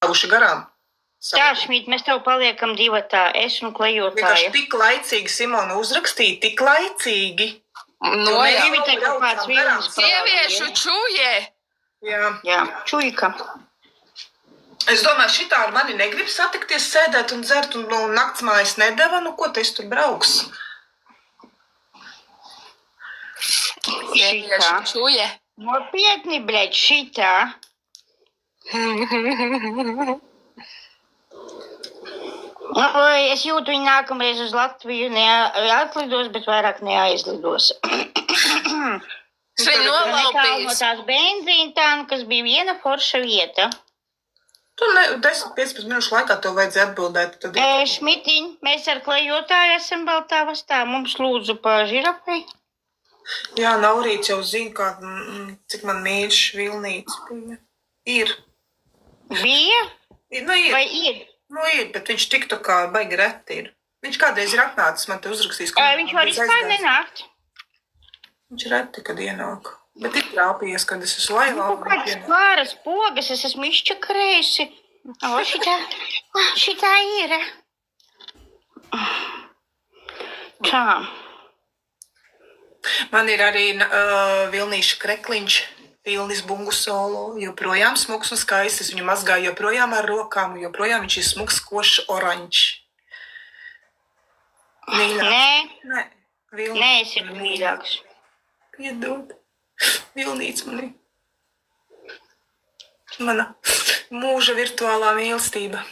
Tavuši garām. Tā, Šmīt, mēs tev paliekam divatā, es un klejotāja. Vienkārši tik laicīgi, Simona, uzrakstīja, tik laicīgi. No, jā. Te kaut kāds vilnis Sieviešu čuje. Jā, čujka. Es domāju, šitā ar mani negrib satikties, sēdēt un dzert, un naktsmājas nedeva, nu ko te es tur brauks? Sieviešu čuje. Nopietni, bļaļ, šitā. Es jūtu, viņi nākamreiz uz Latviju neatlidos, bet vairāk neaizlidos. Viņi nolaupīs. No tās benzīntāna, kas bija viena forša vieta. Tu 10-15 minūšu laikā tev vajadzēja atbildēt. Tad... Šmitiņ, mēs ar klejotāju esam baltā vastā. Mums lūdzu pa žirafei. Jā, Naurīts jau zina, cik man mīļš Vilnīts bija. Ir. Bija? Nu, ir. Vai ir? Nu, ir, bet viņš tik tā kā baigi reti ir. Viņš kādreiz ir atnācis, man te uzrakstījis. Viņš var vispār nenākt. Viņš reti, kad ienāk. Bet ir trāpījies, kad es esmu laivā. Kādas klāras pogas, es esmu izčakarējusi. Šitā ir. Tā. Man ir arī Vilnīša krekliņš. Vilnis bungu solo, joprojām smuks un skaists. Es viņu mazgāju joprojām ar rokām, joprojām viņš ir smuks, košs, oranžs. Nē, es ir mīļāks. Piedod. Vilnīts man ir. Mana mūža virtuālā mīlestība.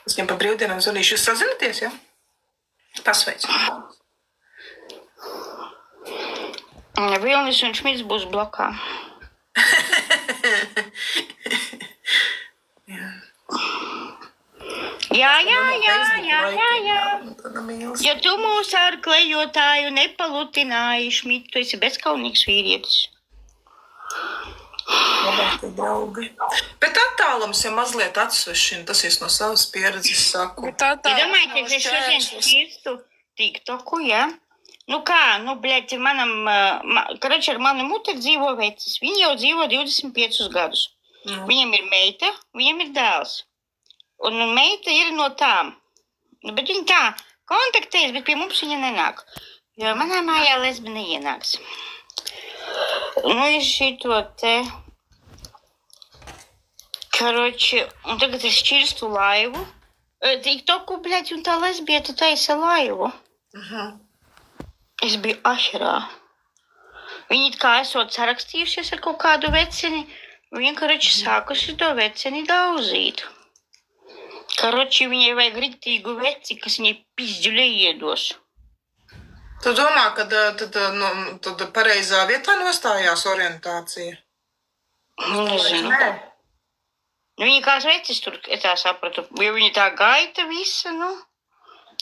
Es viņam pa brīvdienām zvanīšu. Jūs sazināties, ja? Pasveic. Vilnis un Šmits būs blokā. Jā. Ja tu mūs ar klejotāju nepalutināji, Šmit, tu esi bezkaunīgs vīrietis. Draugi. Bet attālums jau mazliet atsvešina, tas ir no savas pieredzes saku. Iedomājieties, es šodien skirstu TikToku, ja? Nu kā, bļaļ, ar manu muti dzīvo vecis. Viņi jau dzīvo 25 gadus. Viņam ir meita, viņam ir dēls. Un meita ir no tām. Bet viņa tā kontaktējas, bet pie mums viņa nenāk. Jo manā mājā lesbi neienāks. Ir šito te... un tagad es šķirstu laivu. TikToku, bļaļ, un tā lesbieta taisa laivu. Es biju ašarā. Viņi it kā esot sarakstījušies ar kaut kādu veceni, vienkārši sākuši to veceni daudzīt. Viņai vajag riktīgu veci, kas viņai pizģuļai iedos. Tu domā, ka tad pareizā vietā nostājās orientācija? Nezinu. Viņa kāds vecis tur, es tā sapratu, jo viņa tā gaita visa,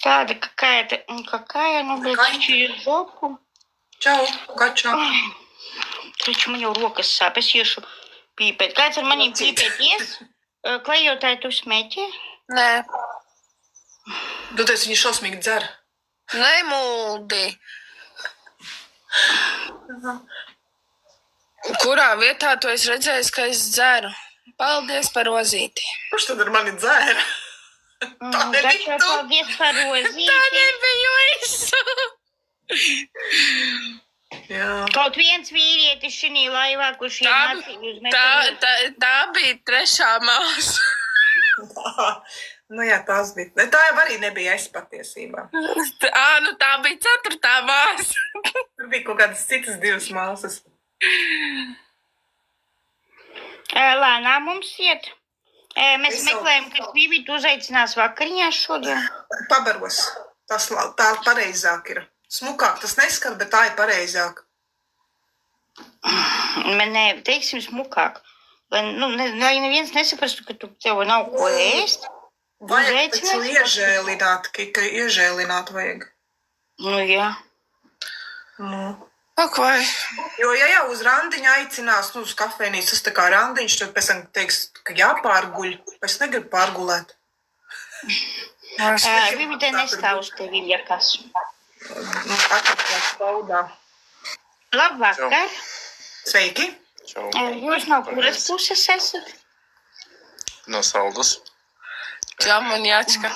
tāda какая, блядь, через жопу. Čau, kačā. Taču man jau rokas sāp, es iešu pīpēt. Kāds ar manīm pīpēties? Klejotāji, tu smēķi? Nē. Tu teici, viņi šausmīgi dzer. Nemuldi. Kurā vietā tu esi redzējis, ka es dzeru? Paldies par rozīti. Kurš tad ar mani dzēra? Taču paldies par rozīti. Tā nebiju es. Kaut viens vīrietis šinī laivā, kurš iemācīja uz metodus. Tā bija trešā māsa. Jā, tās bija. Tā jau arī nebija es patiesībā. Tā bija ceturtā māsa. Tur bija kaut kādas citas divas māsas. Lēnām mums iet. Mēs meklējam, ka Vivita uzaicinās vakariņās šodien. Pabaros. Tā pareizāk ir. Smukāk tas neskar, bet tā ir pareizāk. Nē, teiksim smukāk. Lai neviens nesaprastu, ka tev nav ko ēst. Vajag taču iežēlināt, ka iežēlināt vajag. Jā. Ak, vai? Jo, ja uz randiņu aicinās, uz kafejnīcu, tas tā kā randiņš, tad pēc tam teiks, ka jāpārguļ. Es negribu pārgulēt. Vivita nestāv uz tevi, ja kas. Atrakstās baudā. Labvakar. Sveiki. Jūs no kuras puses esat? no Saldus. Džamanjačka.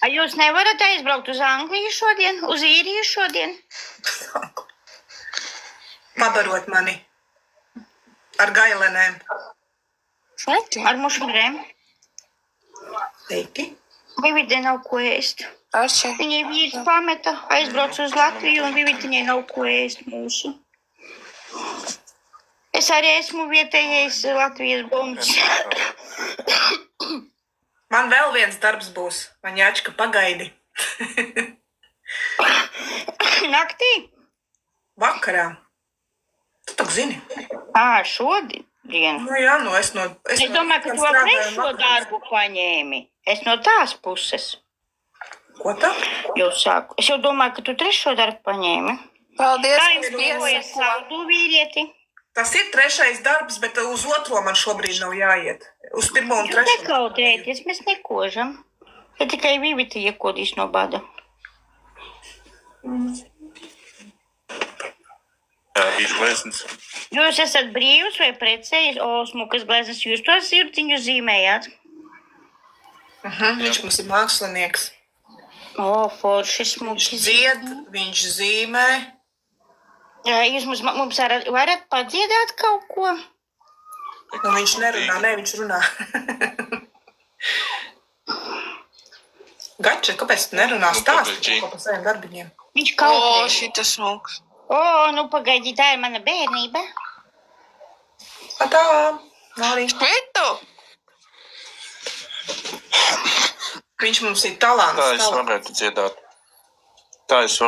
A jūs nevarat aizbraukt uz Angliju šodien, uz Īriju šodien? Pabarot mani. Ar gailenēm. Ar mušurēm? Teiki. Vivide nav ko ēst. Arči. Viņai vīrs pameta, aizbrauc uz Latviju un Vividiņai nav ko ēst mūsu. Es arī esmu vietējais Latvijas bumps. Man vēl viens darbs būs. Maņāčka, pagaidi. Naktī? Vakarā. Tu tak zini. Šodien? Nu jā, es domāju, ka tu trešo darbu paņēmi. Es no tās puses. Ko tā? Es jau domāju, ka tu trešo darbu paņēmi. Paldies, kā jums dzīvojas saldu vīrieti? Tas ir trešais darbs, bet uz otro man šobrīd nav jāiet. Uz pirmo un trešo. Nekaudrēties, mēs nekožam. Ja tikai Vivita iekodīs no bada. Gleznes. Jūs esat brīvs vai precējis? Smukas gleznes, jūs tos sirtiņus zīmējāt? Viņš mums ir mākslinieks. Forši smuki. Viņš zīmē. Jūs mums varat padziedāt kaut ko? Viņš nerunā, viņš runā. Gača, kāpēc tu nerunā stāsti par saviem darbiņiem? Viņš kaut šitas smuks. Nu pagaidi, tā ir mana bērnība. Tā, arī. Špitu! Viņš mums ir talants. Tā es varētu dziedāt. Tā es varētu.